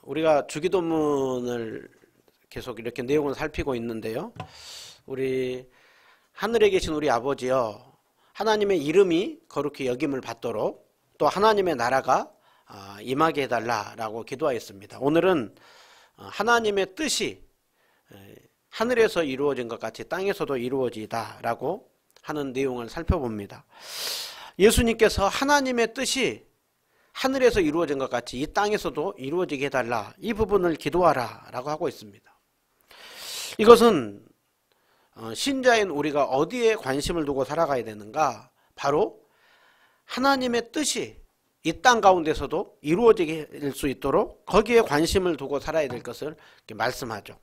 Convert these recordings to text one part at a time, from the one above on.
우리가 주기도문을 계속 이렇게 내용을 살피고 있는데요. 우리 하늘에 계신 우리 아버지여, 하나님의 이름이 거룩히 여김을 받도록 또 하나님의 나라가 임하게 해달라라고 기도하였습니다. 오늘은 하나님의 뜻이 하늘에서 이루어진 것 같이 땅에서도 이루어지다라고 하는 내용을 살펴봅니다. 예수님께서 하나님의 뜻이 하늘에서 이루어진 것 같이 이 땅에서도 이루어지게 해달라, 이 부분을 기도하라 라고 하고 있습니다. 이것은 신자인 우리가 어디에 관심을 두고 살아가야 되는가? 바로 하나님의 뜻이 이 땅 가운데서도 이루어지게 될 수 있도록 거기에 관심을 두고 살아야 될 것을 이렇게 말씀하죠.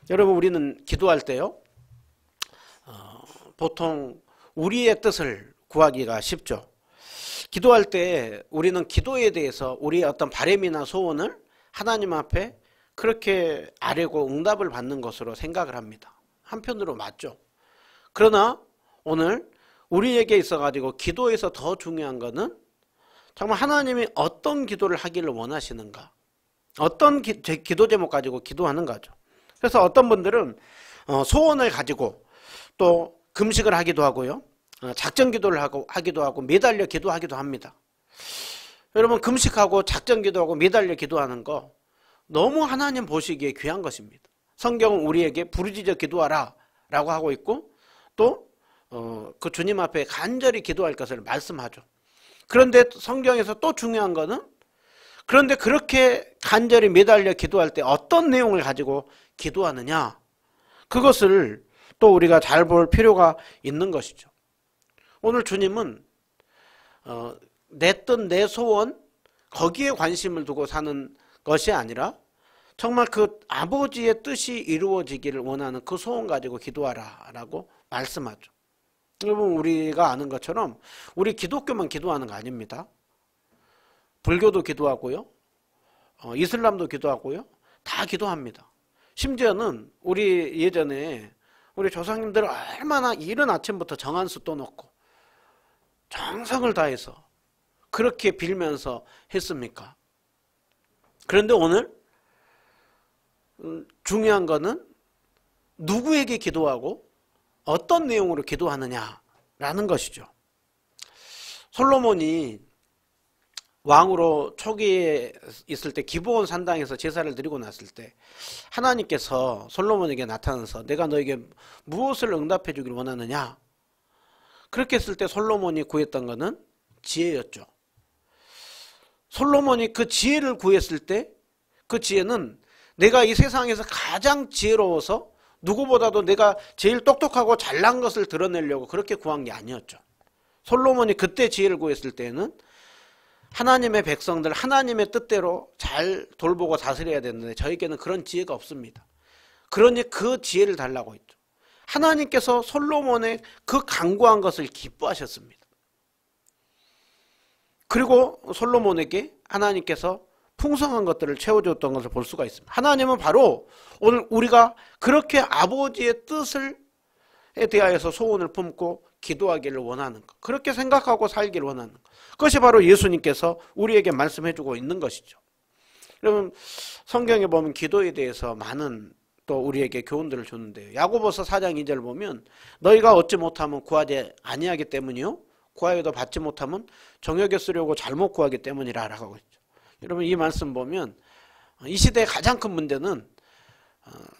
여러분, 우리는 기도할 때요, 보통 우리의 뜻을 구하기가 쉽죠. 기도할 때 우리는 기도에 대해서 우리의 어떤 바람이나 소원을 하나님 앞에 그렇게 아뢰고 응답을 받는 것으로 생각을 합니다. 한편으로 맞죠. 그러나 오늘 우리에게 있어가지고 기도에서 더 중요한 것은 정말 하나님이 어떤 기도를 하기를 원하시는가, 어떤 기도 제목 가지고 기도하는가죠. 그래서 어떤 분들은 소원을 가지고 또 금식을 하기도 하고요, 작전 기도를 하기도 하고 매달려 기도하기도 합니다. 여러분, 금식하고 작전 기도하고 매달려 기도하는 거 너무 하나님 보시기에 귀한 것입니다. 성경은 우리에게 부르짖어 기도하라 라고 하고 있고 또 그 주님 앞에 간절히 기도할 것을 말씀하죠. 그런데 성경에서 또 중요한 거는, 그런데 그렇게 간절히 매달려 기도할 때 어떤 내용을 가지고 기도하느냐, 그것을 또 우리가 잘 볼 필요가 있는 것이죠. 오늘 주님은 내 뜻, 내 소원, 거기에 관심을 두고 사는 것이 아니라 정말 그 아버지의 뜻이 이루어지기를 원하는 그 소원 가지고 기도하라 라고 말씀하죠. 여러분, 우리가 아는 것처럼 우리 기독교만 기도하는 거 아닙니다. 불교도 기도하고요, 이슬람도 기도하고요, 다 기도합니다. 심지어는 우리 예전에 우리 조상님들 얼마나 이른 아침부터 정한수 떠놓고 정성을 다해서 그렇게 빌면서 했습니까? 그런데 오늘 중요한 거는 누구에게 기도하고 어떤 내용으로 기도하느냐라는 것이죠. 솔로몬이 왕으로 초기에 있을 때 기브온 산당에서 제사를 드리고 났을 때 하나님께서 솔로몬에게 나타나서 내가 너에게 무엇을 응답해 주길 원하느냐, 그렇게 했을 때 솔로몬이 구했던 것은 지혜였죠. 솔로몬이 그 지혜를 구했을 때 그 지혜는 내가 이 세상에서 가장 지혜로워서 누구보다도 내가 제일 똑똑하고 잘난 것을 드러내려고 그렇게 구한 게 아니었죠. 솔로몬이 그때 지혜를 구했을 때는 하나님의 백성들 하나님의 뜻대로 잘 돌보고 다스려야 되는데 저에게는 그런 지혜가 없습니다. 그러니 그 지혜를 달라고 했죠. 하나님께서 솔로몬의 그 강구한 것을 기뻐하셨습니다. 그리고 솔로몬에게 하나님께서 풍성한 것들을 채워줬던 것을 볼 수가 있습니다. 하나님은 바로 오늘 우리가 그렇게 아버지의 뜻에 대하여서 소원을 품고 기도하기를 원하는 것, 그렇게 생각하고 살기를 원하는 것, 그것이 바로 예수님께서 우리에게 말씀해주고 있는 것이죠. 여러분, 성경에 보면 기도에 대해서 많은 또 우리에게 교훈들을 주는데요. 야고보서 4장 2절 보면 너희가 얻지 못하면 구하지 아니하기 때문이요 구하여도 받지 못하면 정욕에 쓰려고 잘못 구하기 때문이라 라고 했죠. 여러분, 이 말씀 보면 이 시대의 가장 큰 문제는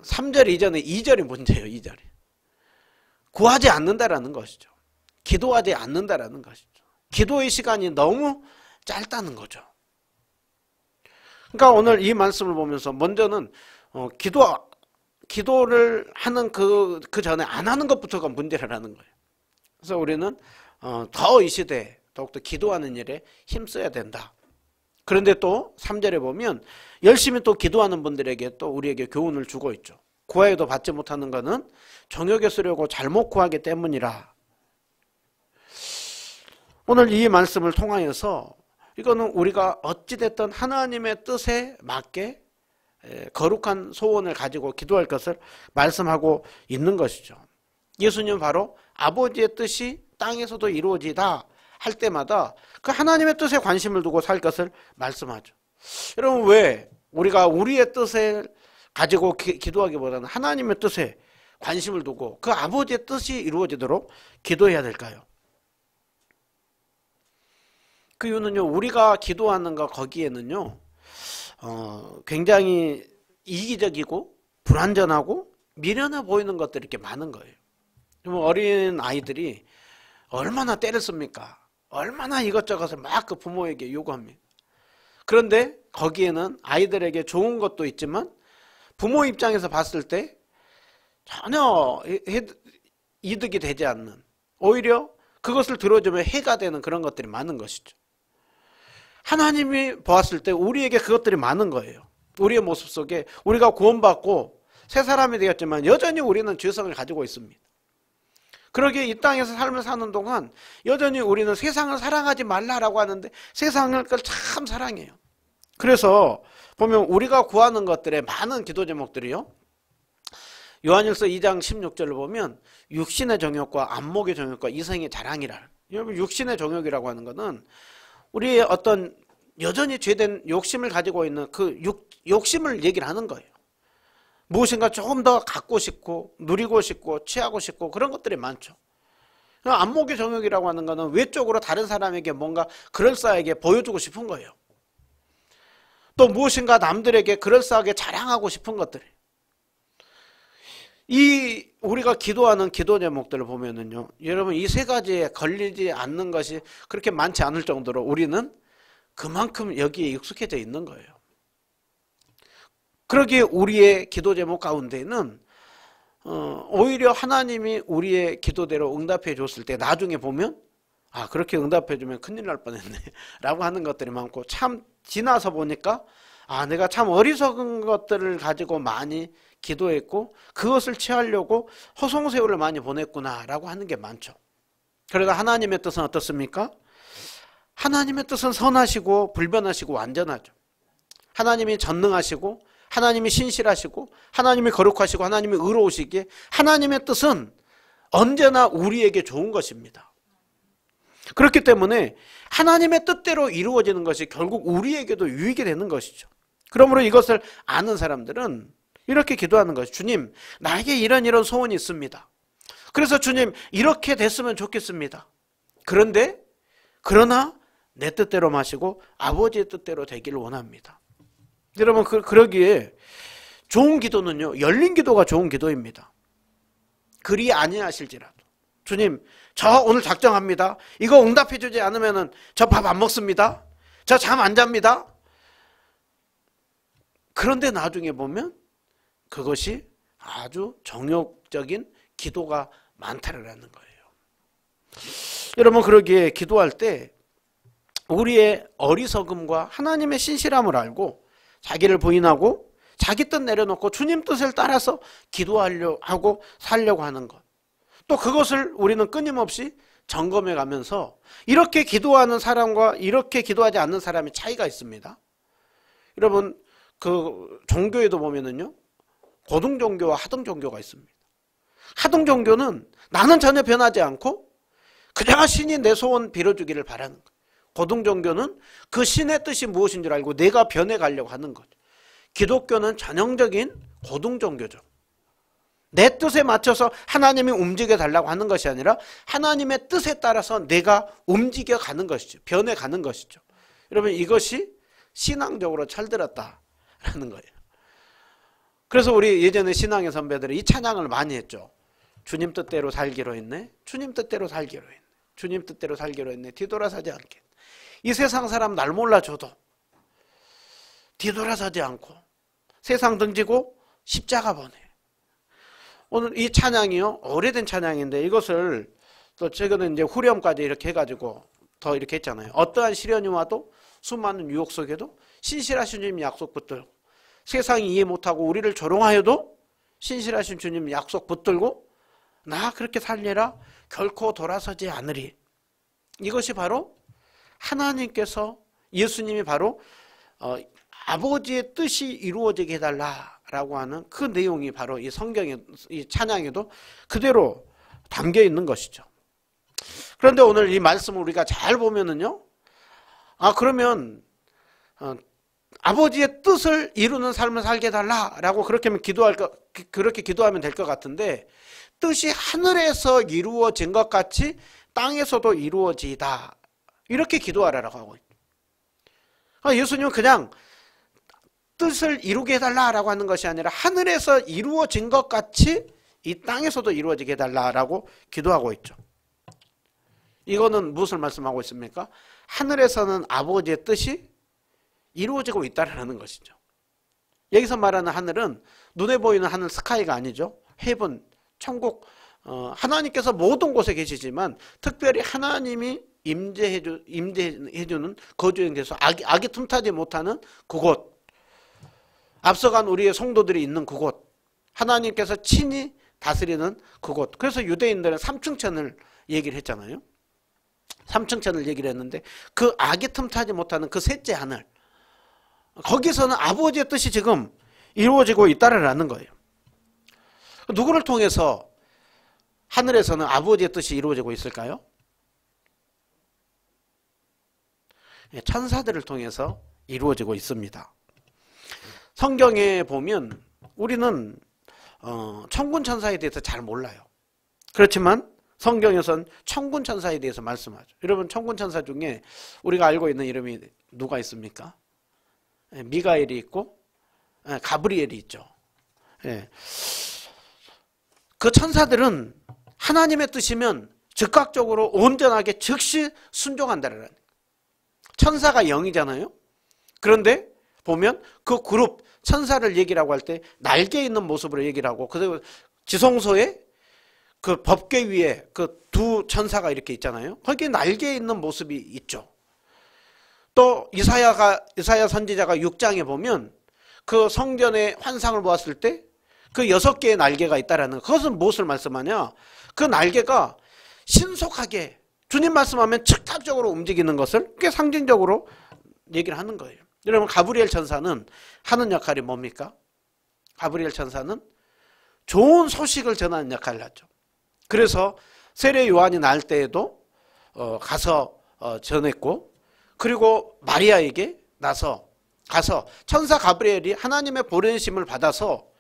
3절 이전에 2절이 문제예요. 2절이 구하지 않는다라는 것이죠. 기도하지 않는다라는 것이죠. 기도의 시간이 너무 짧다는 거죠. 그러니까 오늘 이 말씀을 보면서 먼저는 기도를 하는 그 전에 안 하는 것부터가 문제라는 거예요. 그래서 우리는 더 이 시대에 더욱더 기도하는 일에 힘써야 된다. 그런데 또 3절에 보면 열심히 또 기도하는 분들에게 또 우리에게 교훈을 주고 있죠. 구하여도 받지 못하는 것은 정욕에 쓰려고 잘못 구하기 때문이라. 오늘 이 말씀을 통하여서 이거는 우리가 어찌됐든 하나님의 뜻에 맞게 거룩한 소원을 가지고 기도할 것을 말씀하고 있는 것이죠. 예수님은 바로 아버지의 뜻이 땅에서도 이루어지다 할 때마다 그 하나님의 뜻에 관심을 두고 살 것을 말씀하죠. 여러분, 왜 우리가 우리의 뜻을 가지고 기도하기보다는 하나님의 뜻에 관심을 두고 그 아버지의 뜻이 이루어지도록 기도해야 될까요? 그 이유는요, 우리가 기도하는 거 거기에는요, 굉장히 이기적이고 불완전하고 미련해 보이는 것들이 이렇게 많은 거예요. 어린 아이들이 얼마나 때를 씁니까? 얼마나 이것저것을 막 그 부모에게 요구합니다. 그런데 거기에는 아이들에게 좋은 것도 있지만 부모 입장에서 봤을 때 전혀 이득이 되지 않는, 오히려 그것을 들어주면 해가 되는 그런 것들이 많은 것이죠. 하나님이 보았을 때 우리에게 그것들이 많은 거예요. 우리의 모습 속에 우리가 구원받고 새 사람이 되었지만 여전히 우리는 죄성을 가지고 있습니다. 그러기에 이 땅에서 삶을 사는 동안 여전히 우리는 세상을 사랑하지 말라라고 하는데 세상을 참 사랑해요. 그래서 보면 우리가 구하는 것들의 많은 기도 제목들이요, 요한일서 2장 16절을 보면 육신의 정욕과 안목의 정욕과 이성의 자랑이라. 여러분, 육신의 정욕이라고 하는 것은 우리의 어떤 여전히 죄된 욕심을 가지고 있는 그 욕심을 얘기를 하는 거예요. 무엇인가 조금 더 갖고 싶고 누리고 싶고 취하고 싶고 그런 것들이 많죠. 안목의 정욕이라고 하는 것은 외적으로 다른 사람에게 뭔가 그럴싸하게 보여주고 싶은 거예요. 또 무엇인가 남들에게 그럴싸하게 자랑하고 싶은 것들. 이 우리가 기도하는 기도 제목들을 보면은요, 여러분 이 세 가지에 걸리지 않는 것이 그렇게 많지 않을 정도로 우리는 그만큼 여기에 익숙해져 있는 거예요. 그러기에 우리의 기도 제목 가운데는 오히려 하나님이 우리의 기도대로 응답해 줬을 때 나중에 보면 아, 그렇게 응답해 주면 큰일 날 뻔했네 라고 하는 것들이 많고, 참 지나서 보니까 아, 내가 참 어리석은 것들을 가지고 많이 기도했고 그것을 취하려고 허송세월을 많이 보냈구나 라고 하는 게 많죠. 그러나 하나님의 뜻은 어떻습니까? 하나님의 뜻은 선하시고 불변하시고 완전하죠. 하나님이 전능하시고 하나님이 신실하시고 하나님이 거룩하시고 하나님이 의로우시기에 하나님의 뜻은 언제나 우리에게 좋은 것입니다. 그렇기 때문에 하나님의 뜻대로 이루어지는 것이 결국 우리에게도 유익이 되는 것이죠. 그러므로 이것을 아는 사람들은 이렇게 기도하는 것이, 주님, 나에게 이런 소원이 있습니다. 그래서 주님, 이렇게 됐으면 좋겠습니다. 그러나 내 뜻대로 마시고 아버지의 뜻대로 되기를 원합니다. 여러분, 그러기에 좋은 기도는요, 열린 기도가 좋은 기도입니다. 그리 아니하실지라도, 주님, 저 오늘 작정합니다. 이거 응답해 주지 않으면 저 밥 안 먹습니다. 저 잠 안 잡니다. 그런데 나중에 보면 그것이 아주 정욕적인 기도가 많다라는 거예요. 여러분, 그러기에 기도할 때 우리의 어리석음과 하나님의 신실함을 알고 자기를 부인하고 자기 뜻 내려놓고 주님 뜻을 따라서 기도하려고 하고 살려고 하는 것, 또 그것을 우리는 끊임없이 점검해 가면서 이렇게 기도하는 사람과 이렇게 기도하지 않는 사람의 차이가 있습니다. 여러분, 그 종교에도 보면은요, 고등 종교와 하등 종교가 있습니다. 하등 종교는 나는 전혀 변하지 않고 그냥 신이 내 소원 빌어주기를 바라는 거예요. 고등 종교는 그 신의 뜻이 무엇인 줄 알고 내가 변해가려고 하는 거죠. 기독교는 전형적인 고등 종교죠. 내 뜻에 맞춰서 하나님이 움직여 달라고 하는 것이 아니라 하나님의 뜻에 따라서 내가 움직여가는 것이죠. 변해가는 것이죠. 여러분, 이것이 신앙적으로 철들었다라는 거예요. 그래서 우리 예전에 신앙의 선배들이 이 찬양을 많이 했죠. 주님 뜻대로 살기로 했네. 주님 뜻대로 살기로 했네. 주님 뜻대로 살기로 했네. 뒤돌아서지 않게. 이 세상 사람 날 몰라줘도 뒤돌아서지 않고 세상 등지고 십자가 보내. 오늘 이 찬양이요, 오래된 찬양인데 이것을 또 최근에 이제 후렴까지 이렇게 해가지고 더 이렇게 했잖아요. 어떠한 시련이 와도 수많은 유혹 속에도 신실하신 주님 약속 붙들고, 세상이 이해 못하고 우리를 조롱하여도 신실하신 주님 약속 붙들고 나 그렇게 살리라, 결코 돌아서지 않으리. 이것이 바로 하나님께서, 예수님이 바로 아버지의 뜻이 이루어지게 해달라라고 하는 그 내용이 바로 이 성경의 이 찬양에도 그대로 담겨 있는 것이죠. 그런데 오늘 이 말씀을 우리가 잘 보면은요, 아, 그러면 아버지의 뜻을 이루는 삶을 살게 해달라라고 그렇게 기도하면 될 것 같은데, 뜻이 하늘에서 이루어진 것 같이 땅에서도 이루어지다, 이렇게 기도하라고 하고 있죠. 예수님은 그냥 뜻을 이루게 해달라라고 하는 것이 아니라 하늘에서 이루어진 것 같이 이 땅에서도 이루어지게 해달라라고 기도하고 있죠. 이거는 무엇을 말씀하고 있습니까? 하늘에서는 아버지의 뜻이 이루어지고 있다라는 것이죠. 여기서 말하는 하늘은 눈에 보이는 하늘, 스카이가 아니죠. 헤븐, 천국, 하나님께서 모든 곳에 계시지만 특별히 하나님이 임재해주는 거주인 데서 악이 틈타지 못하는 그곳, 앞서간 우리의 성도들이 있는 그곳, 하나님께서 친히 다스리는 그곳. 그래서 유대인들은 삼층천을 얘기를 했잖아요. 삼층천을 얘기를 했는데 그 악이 틈타지 못하는 그 셋째 하늘, 거기서는 아버지의 뜻이 지금 이루어지고 있다라는 거예요. 누구를 통해서 하늘에서는 아버지의 뜻이 이루어지고 있을까요? 천사들을 통해서 이루어지고 있습니다. 성경에 보면 우리는 천군 천사에 대해서 잘 몰라요. 그렇지만 성경에선 천군 천사에 대해서 말씀하죠. 여러분, 천군 천사 중에 우리가 알고 있는 이름이 누가 있습니까? 미가엘이 있고 가브리엘이 있죠. 그 천사들은 하나님의 뜻이면 즉각적으로 온전하게 즉시 순종한다는, 천사가 영이잖아요. 그런데 보면 그 그룹 천사를 얘기라고 할 때 날개 있는 모습으로 얘기를 하고, 그리고 지성소에 그 법궤 위에 그 두 천사가 이렇게 있잖아요. 거기에 날개 있는 모습이 있죠. 또 이사야 선지자가 6장에 보면 그 성전의 환상을 보았을 때 그 6개의 날개가 있다라는, 그것은 무엇을 말씀하냐? 그 날개가 신속하게 주님 말씀하면 즉각적으로 움직이는 것을 꽤 상징적으로 얘기를 하는 거예요. 여러분, 가브리엘 천사는 하는 역할이 뭡니까? 가브리엘 천사는 좋은 소식을 전하는 역할을 하죠. 그래서 세례 요한이 날 때에도 가서 전했고, 그리고 마리아에게 가서 천사 가브리엘이 하나님의 보내심을 받아서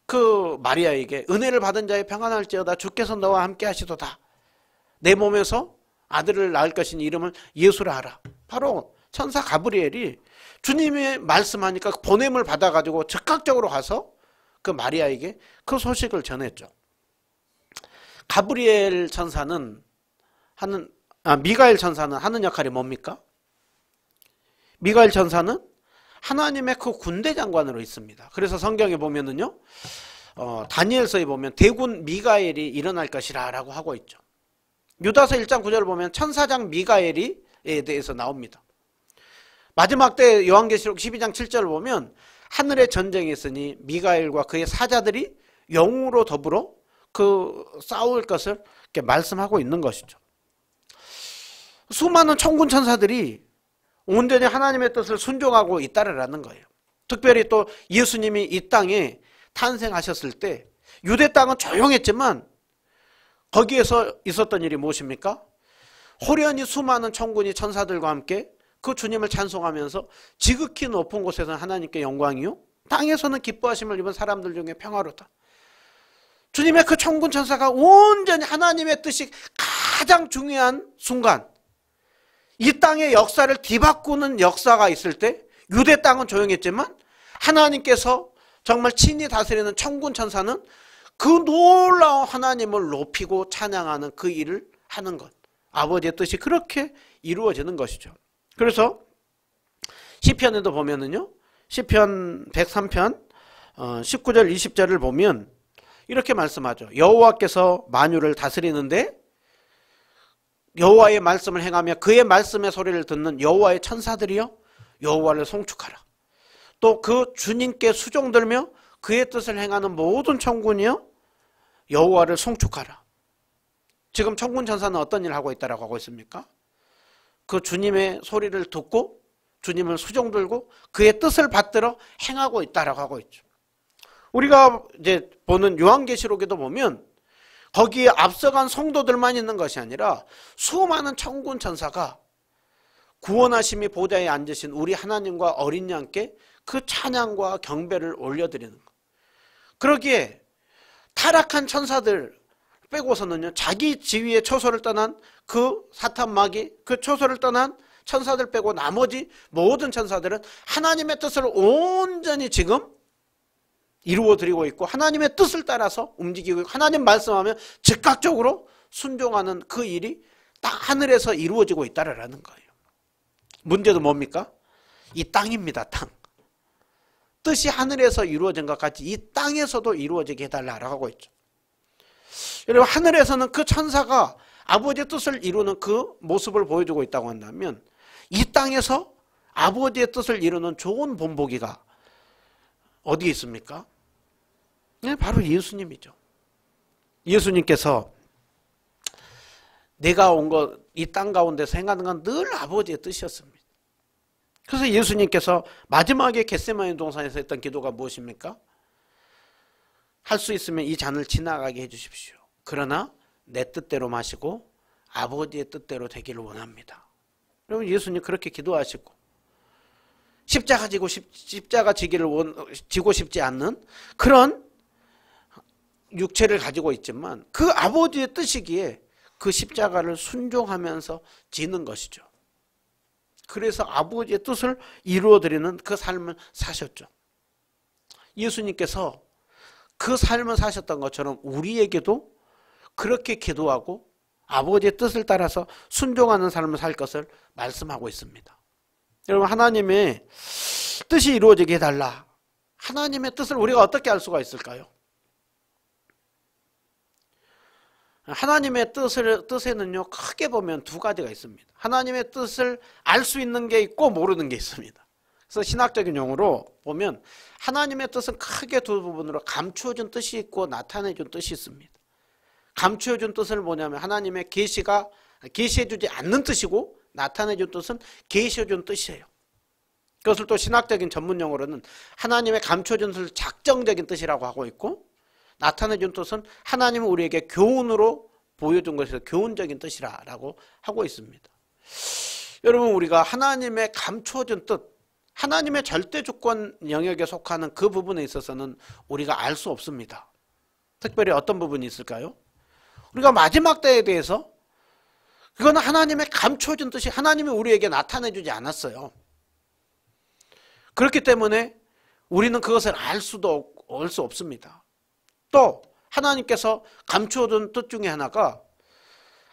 그 마리아에게 은혜를 받은 자의 평안할지어다, 주께서 너와 함께 하시도다, 내 몸에서 아들을 낳을 것인 이름을 예수라 하라. 바로 천사 가브리엘이 주님이 말씀하니까 보냄을 받아가지고 즉각적으로 가서 그 마리아에게 그 소식을 전했죠. 가브리엘 천사는 미가엘 천사는 하는 역할이 뭡니까? 미가엘 천사는 하나님의 그 군대 장관으로 있습니다. 그래서 성경에 보면은요, 다니엘서에 보면 대군 미가엘이 일어날 것이라 라고 하고 있죠. 유다서 1장 9절을 보면 천사장 미가엘에 대해서 나옵니다. 마지막 때 요한계시록 12장 7절을 보면 하늘에 전쟁이 있으니 미가엘과 그의 사자들이 영으로 더불어 그 싸울 것을 이렇게 말씀하고 있는 것이죠. 수많은 천군 천사들이 온전히 하나님의 뜻을 순종하고 있다라는 거예요. 특별히 또 예수님이 이 땅에 탄생하셨을 때 유대 땅은 조용했지만 거기에서 있었던 일이 무엇입니까? 호련히 수많은 천군이 천사들과 함께 그 주님을 찬송하면서 지극히 높은 곳에서는 하나님께 영광이요, 땅에서는 기뻐하심을 입은 사람들 중에 평화로다. 주님의 그 천군 천사가 온전히 하나님의 뜻이 가장 중요한 순간, 이 땅의 역사를 뒤바꾸는 역사가 있을 때 유대 땅은 조용했지만 하나님께서 정말 친히 다스리는 천군 천사는 그 놀라운 하나님을 높이고 찬양하는 그 일을 하는 것, 아버지의 뜻이 그렇게 이루어지는 것이죠. 그래서 시편에도 보면은요, 시편 103편 19절 20절을 보면 이렇게 말씀하죠. 여호와께서 만유를 다스리는데 여호와의 말씀을 행하며 그의 말씀의 소리를 듣는 여호와의 천사들이여 여호와를 송축하라. 또 그 주님께 수종들며 그의 뜻을 행하는 모든 천군이여 여호와를 송축하라. 지금 천군 천사는 어떤 일을 하고 있다라고 하고 있습니까? 그 주님의 소리를 듣고 주님을 수종들고 그의 뜻을 받들어 행하고 있다라고 하고 있죠. 우리가 이제 보는 요한계시록에도 보면 거기에 앞서간 성도들만 있는 것이 아니라 수많은 천군 천사가 구원하심이 보좌에 앉으신 우리 하나님과 어린 양께 그 찬양과 경배를 올려드리는 것. 그러기에 타락한 천사들 빼고서는요, 자기 지위의 처소를 떠난 그 사탄 마귀, 그 처소를 떠난 천사들 빼고 나머지 모든 천사들은 하나님의 뜻을 온전히 지금 이루어드리고 있고 하나님의 뜻을 따라서 움직이고 있고 하나님 말씀하면 즉각적으로 순종하는 그 일이 딱 하늘에서 이루어지고 있다라는 거예요. 문제도 뭡니까? 이 땅입니다. 땅. 뜻이 하늘에서 이루어진 것 같이 이 땅에서도 이루어지게 해달라고 하고 있죠. 여러분, 하늘에서는 그 천사가 아버지의 뜻을 이루는 그 모습을 보여주고 있다고 한다면 이 땅에서 아버지의 뜻을 이루는 좋은 본보기가 어디에 있습니까? 네, 바로 예수님이죠. 예수님께서 내가 온 것, 이 땅 가운데서 행하는 건 늘 아버지의 뜻이었습니다. 그래서 예수님께서 마지막에 겟세마네 동산에서 했던 기도가 무엇입니까? 할 수 있으면 이 잔을 지나가게 해주십시오. 그러나 내 뜻대로 마시고 아버지의 뜻대로 되기를 원합니다. 여러분, 예수님 그렇게 기도하시고 십자가 지고 싶지 않는 그런 육체를 가지고 있지만 그 아버지의 뜻이기에 그 십자가를 순종하면서 지는 것이죠. 그래서 아버지의 뜻을 이루어드리는 그 삶을 사셨죠. 예수님께서 그 삶을 사셨던 것처럼 우리에게도 그렇게 기도하고 아버지의 뜻을 따라서 순종하는 삶을 살 것을 말씀하고 있습니다. 여러분, 하나님의 뜻이 이루어지게 해달라. 하나님의 뜻을 우리가 어떻게 알 수가 있을까요? 하나님의 뜻에는요, 크게 보면 두 가지가 있습니다. 하나님의 뜻을 알 수 있는 게 있고 모르는 게 있습니다. 그래서 신학적인 용어로 보면 하나님의 뜻은 크게 두 부분으로 감추어준 뜻이 있고 나타내준 뜻이 있습니다. 감추어준 뜻은 뭐냐면 하나님의 계시해주지 않는 뜻이고 나타내준 뜻은 계시해준 뜻이에요. 그것을 또 신학적인 전문 용어로는 하나님의 감추어준 뜻을 작정적인 뜻이라고 하고 있고 나타내준 뜻은 하나님은 우리에게 교훈으로 보여준 것에서 교훈적인 뜻이라고 하고 있습니다. 여러분, 우리가 하나님의 감추어준 뜻, 하나님의 절대 주권 영역에 속하는 그 부분에 있어서는 우리가 알 수 없습니다. 특별히 어떤 부분이 있을까요? 우리가 마지막 때에 대해서 그거는 하나님의 감추어준 뜻이 하나님이 우리에게 나타내주지 않았어요. 그렇기 때문에 우리는 그것을 알 수 없습니다. 또 하나님께서 감추어둔 뜻 중에 하나가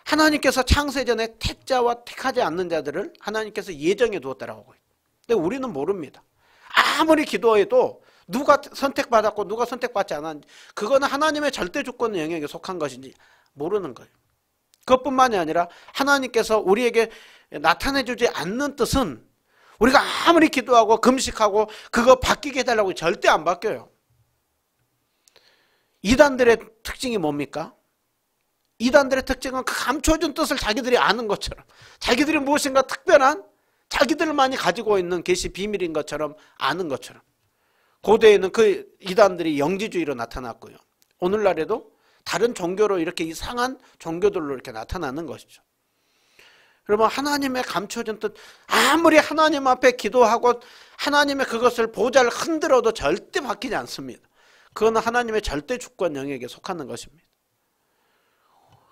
하나님께서 창세전에 택자와 택하지 않는 자들을 하나님께서 예정해 두었다라고 하고 있어요. 근데 우리는 모릅니다. 아무리 기도해도 누가 선택받았고 누가 선택받지 않았는지 그거는 하나님의 절대 주권 영역에 속한 것인지 모르는 거예요. 그것뿐만이 아니라 하나님께서 우리에게 나타내주지 않는 뜻은 우리가 아무리 기도하고 금식하고 그거 바뀌게 해달라고 절대 안 바뀌어요. 이단들의 특징이 뭡니까? 이단들의 특징은 그 감춰준 뜻을 자기들이 아는 것처럼 자기들이 무엇인가 특별한 자기들만이 가지고 있는 계시 비밀인 것처럼 아는 것처럼 고대에는 그 이단들이 영지주의로 나타났고요. 오늘날에도 다른 종교로 이렇게 이상한 종교들로 이렇게 나타나는 것이죠. 그러면 하나님의 감춰진 뜻 아무리 하나님 앞에 기도하고 하나님의 그것을 보좌를 흔들어도 절대 바뀌지 않습니다. 그건 하나님의 절대 주권 영역에 속하는 것입니다.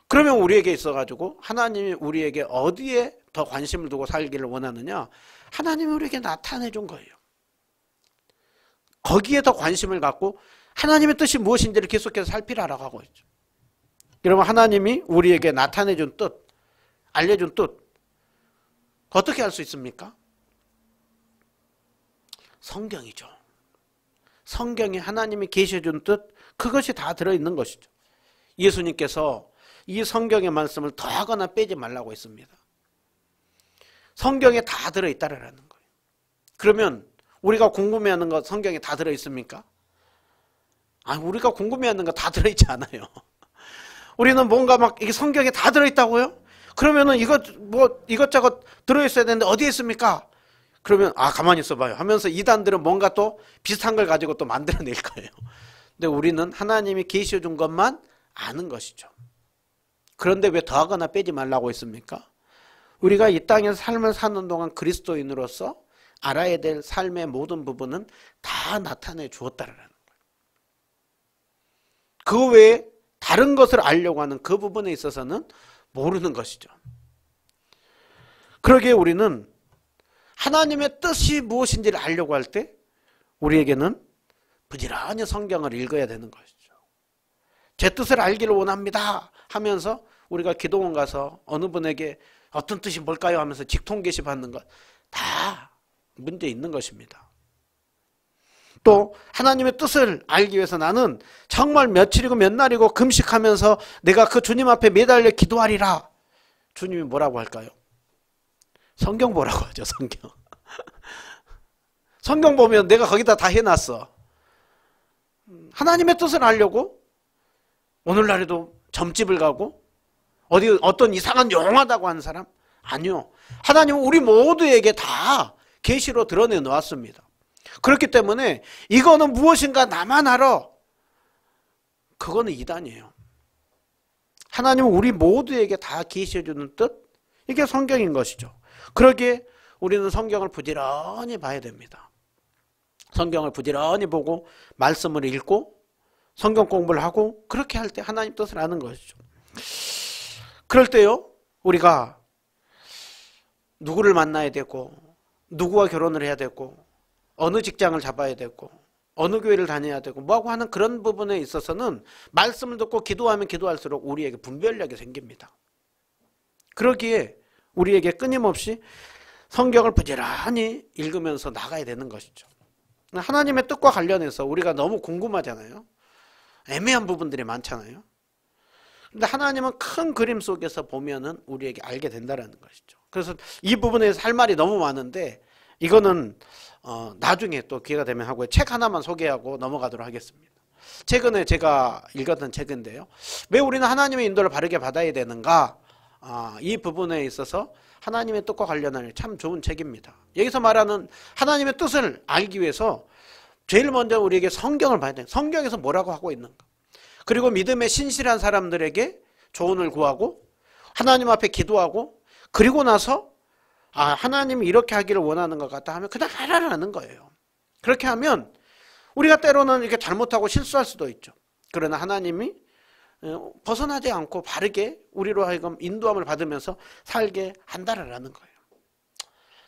그러면 우리에게 있어가지고 하나님이 우리에게 어디에 더 관심을 두고 살기를 원하느냐? 하나님이 우리에게 나타내 준 거예요. 거기에 더 관심을 갖고 하나님의 뜻이 무엇인지를 계속해서 살피라라고 하고 있죠. 여러분, 하나님이 우리에게 나타내 준 뜻, 알려준 뜻 어떻게 알 수 있습니까? 성경이죠. 성경에 하나님이 계셔준 뜻 그것이 다 들어있는 것이죠. 예수님께서 이 성경의 말씀을 더하거나 빼지 말라고 했습니다. 성경에 다 들어있다라는 거예요. 그러면 우리가 궁금해하는 것 성경에 다 들어있습니까? 우리가 궁금해하는 거 다 들어있지 않아요. 우리는 뭔가 막 이게 성경에 다 들어있다고요? 그러면은 이것저것 들어있어야 되는데 어디에 있습니까? 그러면 가만히 있어봐요 하면서 이단들은 뭔가 또 비슷한 걸 가지고 또 만들어낼 거예요. 근데 우리는 하나님이 계시해준 것만 아는 것이죠. 그런데 왜 더하거나 빼지 말라고 했습니까? 우리가 이 땅에서 삶을 사는 동안 그리스도인으로서 알아야 될 삶의 모든 부분은 다 나타내 주었다라는 거예요. 그 외에 다른 것을 알려고 하는 그 부분에 있어서는 모르는 것이죠. 그러기에 우리는 하나님의 뜻이 무엇인지를 알려고 할 때 우리에게는 부지런히 성경을 읽어야 되는 것이죠. 제 뜻을 알기를 원합니다 하면서 우리가 기도원 가서 어느 분에게 어떤 뜻이 뭘까요 하면서 직통 게시받는 것 다 문제 있는 것입니다. 또 하나님의 뜻을 알기 위해서 나는 정말 며칠이고 몇 날이고 금식하면서 내가 그 주님 앞에 매달려 기도하리라. 주님이 뭐라고 할까요? 성경 보라고 하죠. 성경. 성경 보면 내가 거기다 다 해놨어. 하나님의 뜻을 알려고 오늘날에도 점집을 가고 어떤 이상한 용하다고 하는 사람? 아니요. 하나님은 우리 모두에게 다 계시로 드러내 놓았습니다. 그렇기 때문에 이거는 무엇인가 나만 알아. 그거는 이단이에요. 하나님은 우리 모두에게 다 계시해 주는 뜻? 이게 성경인 것이죠. 그러기에 우리는 성경을 부지런히 봐야 됩니다. 성경을 부지런히 보고 말씀을 읽고 성경 공부를 하고 그렇게 할 때 하나님 뜻을 아는 것이죠. 그럴 때요, 우리가 누구를 만나야 되고 누구와 결혼을 해야 되고 어느 직장을 잡아야 되고 어느 교회를 다녀야 되고 뭐하고 하는 그런 부분에 있어서는 말씀을 듣고 기도하면 기도할수록 우리에게 분별력이 생깁니다. 그러기에 우리에게 끊임없이 성경을 부지런히 읽으면서 나가야 되는 것이죠. 하나님의 뜻과 관련해서 우리가 너무 궁금하잖아요. 애매한 부분들이 많잖아요. 근데 하나님은 큰 그림 속에서 보면은 우리에게 알게 된다는 것이죠. 그래서 이 부분에서 할 말이 너무 많은데 이거는 나중에 또 기회가 되면 하고요. 책 하나만 소개하고 넘어가도록 하겠습니다. 최근에 제가 읽었던 책인데요. 왜 우리는 하나님의 인도를 바르게 받아야 되는가? 이 부분에 있어서 하나님의 뜻과 관련한 참 좋은 책입니다. 여기서 말하는 하나님의 뜻을 알기 위해서 제일 먼저 우리에게 성경을 봐야 돼요. 성경에서 뭐라고 하고 있는가? 그리고 믿음의 신실한 사람들에게 조언을 구하고 하나님 앞에 기도하고 그리고 나서 하나님이 이렇게 하기를 원하는 것 같다 하면 그냥 하라는 거예요. 그렇게 하면 우리가 때로는 이렇게 잘못하고 실수할 수도 있죠. 그러나 하나님이 벗어나지 않고 바르게 우리로 하여금 인도함을 받으면서 살게 한다라는 거예요.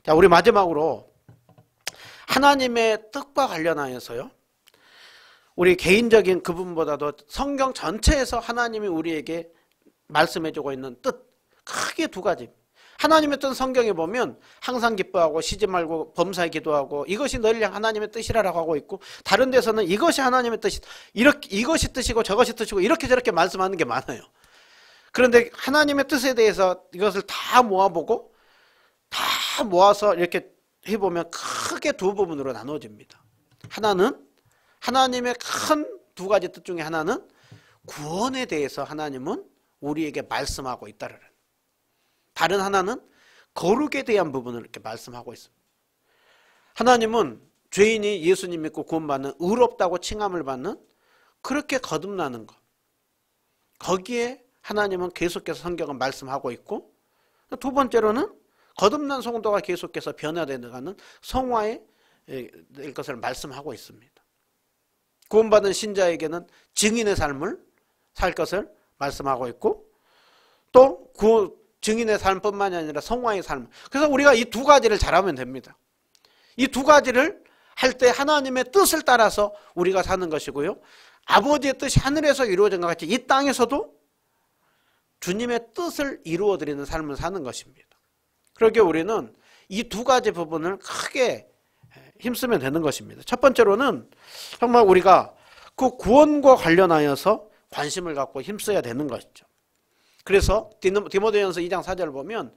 자, 우리 마지막으로 하나님의 뜻과 관련하여서요. 우리 개인적인 그분보다도 성경 전체에서 하나님이 우리에게 말씀해주고 있는 뜻 크게 두 가지. 하나님의 뜻 성경에 보면 항상 기뻐하고 쉬지 말고 범사에 기도하고 이것이 너희를 향한 하나님의 뜻이라고 하고 있고 다른 데서는 이것이 하나님의 뜻이 이것이 뜻이고 저것이 뜻이고 이렇게 저렇게 말씀하는 게 많아요. 그런데 하나님의 뜻에 대해서 이것을 다 모아보고 다 모아서 이렇게 해보면 크게 두 부분으로 나눠집니다. 하나는 하나님의 큰 두 가지 뜻 중에 하나는 구원에 대해서 하나님은 우리에게 말씀하고 있다는. 다른 하나는 거룩에 대한 부분을 이렇게 말씀하고 있습니다. 하나님은 죄인이 예수님 믿고 구원받는 의롭다고 칭함을 받는 그렇게 거듭나는 것. 거기에 하나님은 계속해서 성경은 말씀하고 있고 두 번째로는 거듭난 성도가 계속해서 변화되어가는 성화의 것을 말씀하고 있습니다. 구원받은 신자에게는 증인의 삶을 살 것을 말씀하고 있고 또 증인의 삶뿐만이 아니라 성화의 삶. 그래서 우리가 이 두 가지를 잘하면 됩니다. 이 두 가지를 할 때 하나님의 뜻을 따라서 우리가 사는 것이고요. 아버지의 뜻이 하늘에서 이루어진 것 같이 이 땅에서도 주님의 뜻을 이루어드리는 삶을 사는 것입니다. 그렇게 우리는 이 두 가지 부분을 크게 힘쓰면 되는 것입니다. 첫 번째로는 정말 우리가 그 구원과 관련하여서 관심을 갖고 힘써야 되는 것이죠. 그래서 디모데전서 2장 4절을 보면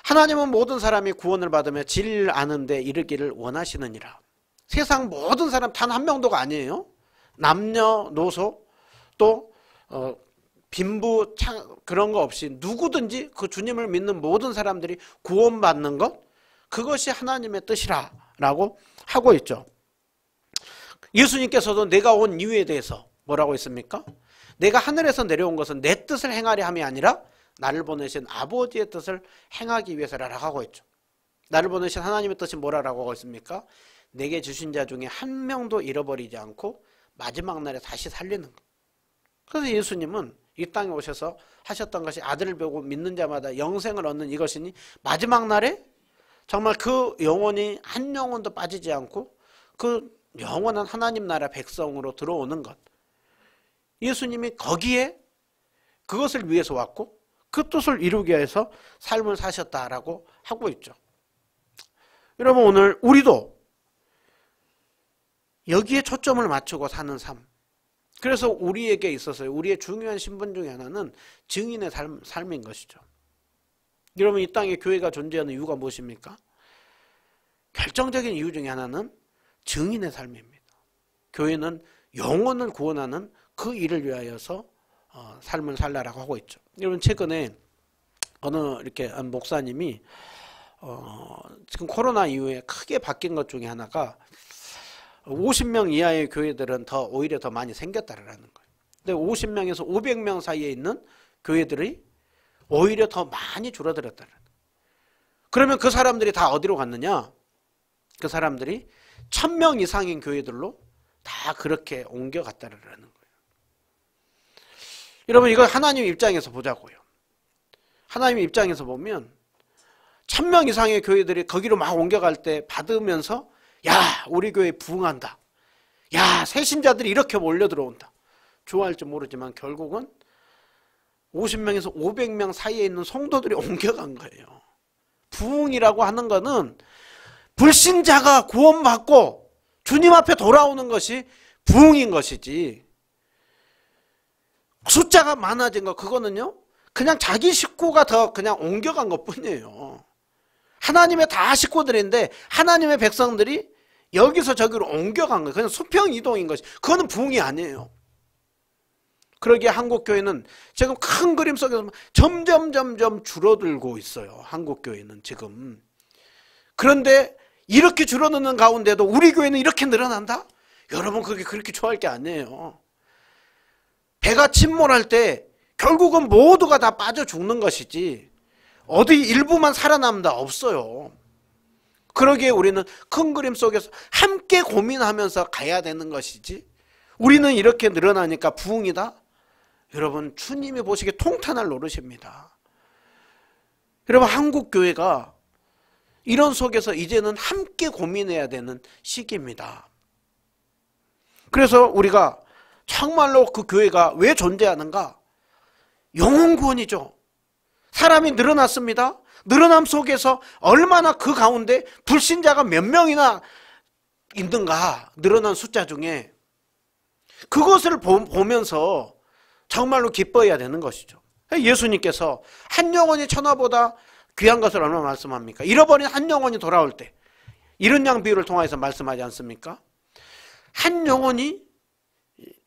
하나님은 모든 사람이 구원을 받으며 질 아는 데 이르기를 원하시느니라. 세상 모든 사람 단 한 명도가 아니에요. 남녀노소 또 빈부 그런 거 없이 누구든지 그 주님을 믿는 모든 사람들이 구원받는 것 그것이 하나님의 뜻이라고 하고 있죠. 예수님께서도 내가 온 이유에 대해서 뭐라고 했습니까? 내가 하늘에서 내려온 것은 내 뜻을 행하려 함이 아니라 나를 보내신 아버지의 뜻을 행하기 위해서라고 하고 있죠. 나를 보내신 하나님의 뜻이 뭐라고 하고 있습니까? 내게 주신 자 중에 한 명도 잃어버리지 않고 마지막 날에 다시 살리는 것. 그래서 예수님은 이 땅에 오셔서 하셨던 것이 아들을 보고 믿는 자마다 영생을 얻는 이것이니 마지막 날에 정말 그 영혼이 한 영혼도 빠지지 않고 그 영원한 하나님 나라 백성으로 들어오는 것. 예수님이 거기에 그것을 위해서 왔고 그 뜻을 이루기 위해서 삶을 사셨다라고 하고 있죠. 여러분 오늘 우리도 여기에 초점을 맞추고 사는 삶. 그래서 우리에게 있어서 우리의 중요한 신분 중에 하나는 증인의 삶인 것이죠. 여러분 이 땅에 교회가 존재하는 이유가 무엇입니까? 결정적인 이유 중에 하나는 증인의 삶입니다. 교회는 영혼을 구원하는 그 일을 위하여서 삶을 살라라고 하고 있죠. 여러분 최근에 어느 이렇게 한 목사님이 지금 코로나 이후에 크게 바뀐 것 중에 하나가 50명 이하의 교회들은 오히려 더 많이 생겼다라는 거예요. 근데 50명에서 500명 사이에 있는 교회들이 오히려 더 많이 줄어들었다는 거예요. 그러면 그 사람들이 다 어디로 갔느냐? 그 사람들이 1000명 이상인 교회들로 다 그렇게 옮겨갔다라는 거예요. 여러분 이거 하나님 입장에서 보자고요. 하나님 입장에서 보면 1000명 이상의 교회들이 거기로 막 옮겨갈 때 받으면서 야 우리 교회 부흥한다. 야 새신자들이 이렇게 몰려 들어온다. 좋아할지 모르지만 결국은 50명에서 500명 사이에 있는 성도들이 옮겨간 거예요. 부흥이라고 하는 거는 불신자가 구원받고 주님 앞에 돌아오는 것이 부흥인 것이지 숫자가 많아진 거 그거는요 그냥 자기 식구가 더 그냥 옮겨간 것 뿐이에요. 하나님의 다 식구들인데 하나님의 백성들이 여기서 저기로 옮겨간 거예요. 그냥 수평 이동인 것이 그거는 부흥이 아니에요. 그러기에 한국교회는 지금 큰 그림 속에서 점점 줄어들고 있어요. 한국교회는 지금. 그런데 이렇게 줄어드는 가운데도 우리 교회는 이렇게 늘어난다? 여러분 그게 그렇게 좋아할 게 아니에요. 배가 침몰할 때 결국은 모두가 다 빠져 죽는 것이지 어디 일부만 살아남다 없어요. 그러기에 우리는 큰 그림 속에서 함께 고민하면서 가야 되는 것이지 우리는 이렇게 늘어나니까 부흥이다? 여러분 주님이 보시기에 통탄할 노릇입니다. 여러분 한국교회가 이런 속에서 이제는 함께 고민해야 되는 시기입니다. 그래서 우리가 정말로 그 교회가 왜 존재하는가? 영혼 구원이죠. 사람이 늘어났습니다. 늘어남 속에서 얼마나 그 가운데 불신자가 몇 명이나 있는가? 늘어난 숫자 중에 그것을 보면서 정말로 기뻐해야 되는 것이죠. 예수님께서 한 영혼이 천하보다 귀한 것을 얼마나 말씀합니까? 잃어버린 한 영혼이 돌아올 때 이런 양 비유를 통해서 말씀하지 않습니까? 한 영혼이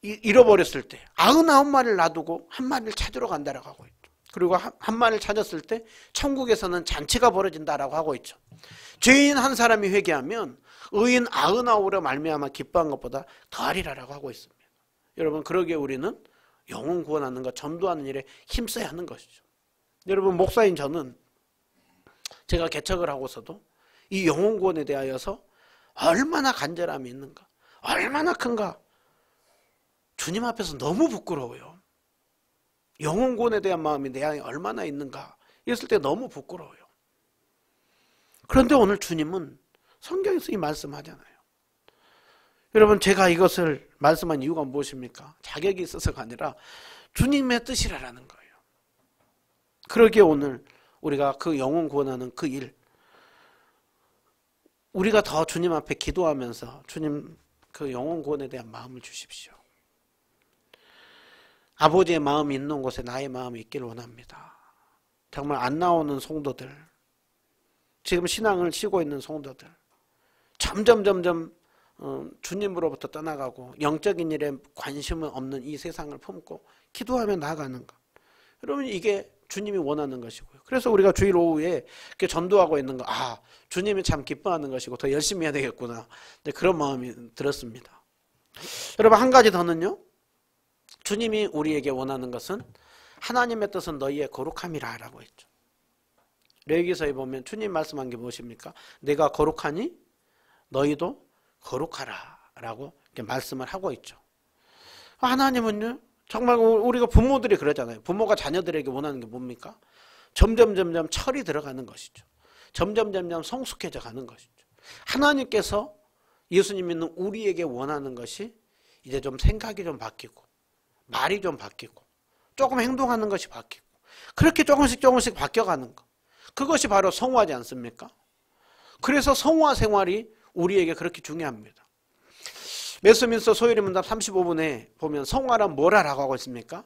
잃어버렸을 때 99마리를 놔두고 한 마리를 찾으러 간다라고 하고 있죠. 그리고 한 마리를 찾았을 때 천국에서는 잔치가 벌어진다라고 하고 있죠. 죄인 한 사람이 회개하면 의인 99로 말미암아 기뻐한 것보다 더하리라라고 하고 있습니다. 여러분 그러기에 우리는 영혼 구원하는 것, 전도하는 일에 힘써야 하는 것이죠. 여러분 목사인 저는 제가 개척을 하고서도 이 영혼 구원에 대하여서 얼마나 간절함이 있는가, 얼마나 큰가 주님 앞에서 너무 부끄러워요. 영혼 구원에 대한 마음이 내 안에 얼마나 있는가 이랬을 때 너무 부끄러워요. 그런데 오늘 주님은 성경에서 이 말씀하잖아요. 여러분 제가 이것을 말씀한 이유가 무엇입니까? 자격이 있어서가 아니라 주님의 뜻이라는 거예요. 그러기에 오늘 우리가 그 영혼 구원하는 그 일 우리가 더 주님 앞에 기도하면서 주님 그 영혼 구원에 대한 마음을 주십시오. 아버지의 마음이 있는 곳에 나의 마음이 있기를 원합니다. 정말 안 나오는 성도들, 지금 신앙을 쉬고 있는 성도들, 점점 주님으로부터 떠나가고 영적인 일에 관심은 없는 이 세상을 품고 기도하며 나아가는 것. 여러분 이게 주님이 원하는 것이고요. 그래서 우리가 주일 오후에 이렇게 전도하고 있는 거, 주님이 참 기뻐하는 것이고 더 열심히 해야 되겠구나. 그런 마음이 들었습니다. 여러분 한 가지 더는요. 주님이 우리에게 원하는 것은 하나님의 뜻은 너희의 거룩함이라 라고 했죠. 레위기서에 보면 주님 말씀한 게 무엇입니까? 내가 거룩하니 너희도 거룩하라 라고 이렇게 말씀을 하고 있죠. 하나님은요, 정말 우리가 부모들이 그러잖아요. 부모가 자녀들에게 원하는 게 뭡니까? 점점 철이 들어가는 것이죠. 점점 성숙해져 가는 것이죠. 하나님께서 예수님 믿는 우리에게 원하는 것이 이제 좀 생각이 좀 바뀌고 말이 좀 바뀌고 조금 행동하는 것이 바뀌고 그렇게 조금씩 바뀌어가는 것. 그것이 바로 성화지 않습니까? 그래서 성화 생활이 우리에게 그렇게 중요합니다. 웨스트민스터 소요리문답 35분에 보면 성화란 뭐라고 하고 있습니까?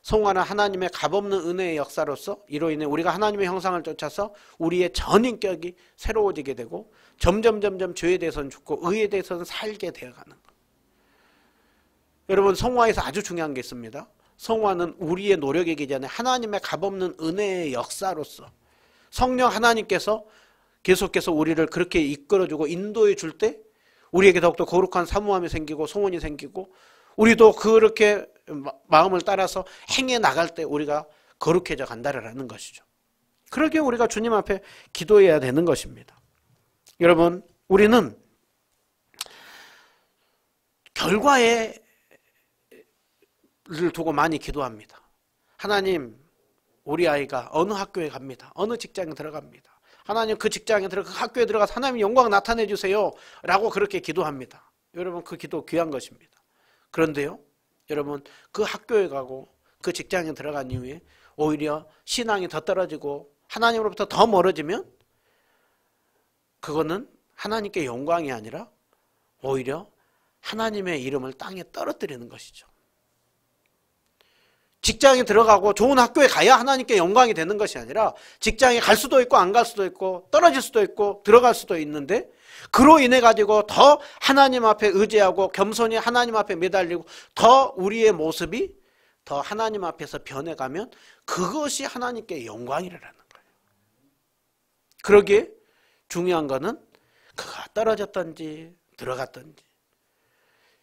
성화는 하나님의 값없는 은혜의 역사로서 이로 인해 우리가 하나님의 형상을 쫓아서 우리의 전인격이 새로워지게 되고 점점 죄에 대해서는 죽고 의에 대해서는 살게 되어가는 것. 여러분, 성화에서 아주 중요한 게 있습니다. 성화는 우리의 노력이기 전에 하나님의 값없는 은혜의 역사로서 성령 하나님께서 계속해서 우리를 그렇게 이끌어주고 인도해 줄 때 우리에게 더욱더 거룩한 사모함이 생기고 소원이 생기고 우리도 그렇게 마음을 따라서 행해 나갈 때 우리가 거룩해져 간다라는 것이죠. 그러기에 우리가 주님 앞에 기도해야 되는 것입니다. 여러분, 우리는 결과를 두고 많이 기도합니다. 하나님, 우리 아이가 어느 학교에 갑니다. 어느 직장에 들어갑니다. 하나님, 그 직장에 그 학교에 들어가서 하나님 영광 나타내 주세요 라고 그렇게 기도합니다. 여러분, 그 기도 귀한 것입니다. 그런데요, 여러분, 그 학교에 가고 그 직장에 들어간 이후에 오히려 신앙이 더 떨어지고 하나님으로부터 더 멀어지면 그거는 하나님께 영광이 아니라 오히려 하나님의 이름을 땅에 떨어뜨리는 것이죠. 직장에 들어가고 좋은 학교에 가야 하나님께 영광이 되는 것이 아니라 직장에 갈 수도 있고 안 갈 수도 있고 떨어질 수도 있고 들어갈 수도 있는데 그로 인해 가지고 더 하나님 앞에 의지하고 겸손히 하나님 앞에 매달리고 더 우리의 모습이 더 하나님 앞에서 변해가면 그것이 하나님께 영광이라는 거예요. 그러기에 중요한 거는 그가 떨어졌든지 들어갔든지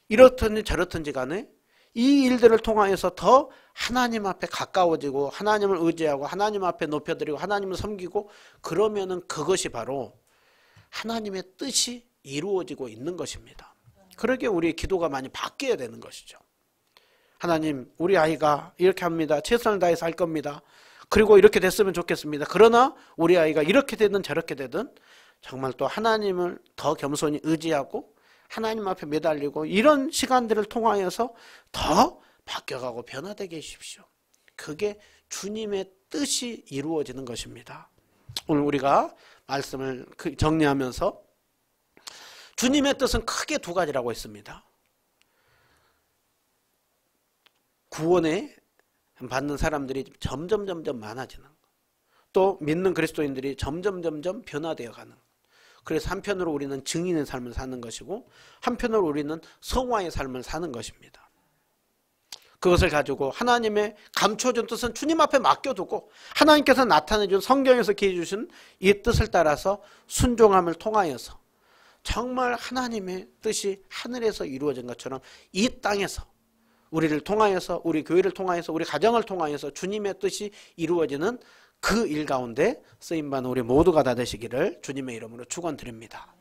이렇든지 저렇든지 간에 이 일들을 통하여서 더 하나님 앞에 가까워지고 하나님을 의지하고 하나님 앞에 높여드리고 하나님을 섬기고 그러면은 그것이 바로 하나님의 뜻이 이루어지고 있는 것입니다. 그러기에 우리의 기도가 많이 바뀌어야 되는 것이죠. 하나님, 우리 아이가 이렇게 합니다. 최선을 다해서 할 겁니다. 그리고 이렇게 됐으면 좋겠습니다. 그러나 우리 아이가 이렇게 되든 저렇게 되든 정말 또 하나님을 더 겸손히 의지하고 하나님 앞에 매달리고 이런 시간들을 통하여서 더 바뀌어가고 변화되게 해주십시오. 그게 주님의 뜻이 이루어지는 것입니다. 오늘 우리가 말씀을 정리하면서 주님의 뜻은 크게 두 가지라고 했습니다. 구원에 받는 사람들이 점점 많아지는 것. 또 믿는 그리스도인들이 점점 변화되어 가는 것. 그래서 한편으로 우리는 증인의 삶을 사는 것이고 한편으로 우리는 성화의 삶을 사는 것입니다. 그것을 가지고 하나님의 감춰준 뜻은 주님 앞에 맡겨두고 하나님께서 나타내준 성경에서 기해주신 이 뜻을 따라서 순종함을 통하여서 정말 하나님의 뜻이 하늘에서 이루어진 것처럼 이 땅에서 우리를 통하여서 우리 교회를 통하여서 우리 가정을 통하여서 주님의 뜻이 이루어지는 그 일 가운데 쓰임받는 우리 모두가 다 되시기를 주님의 이름으로 축원드립니다.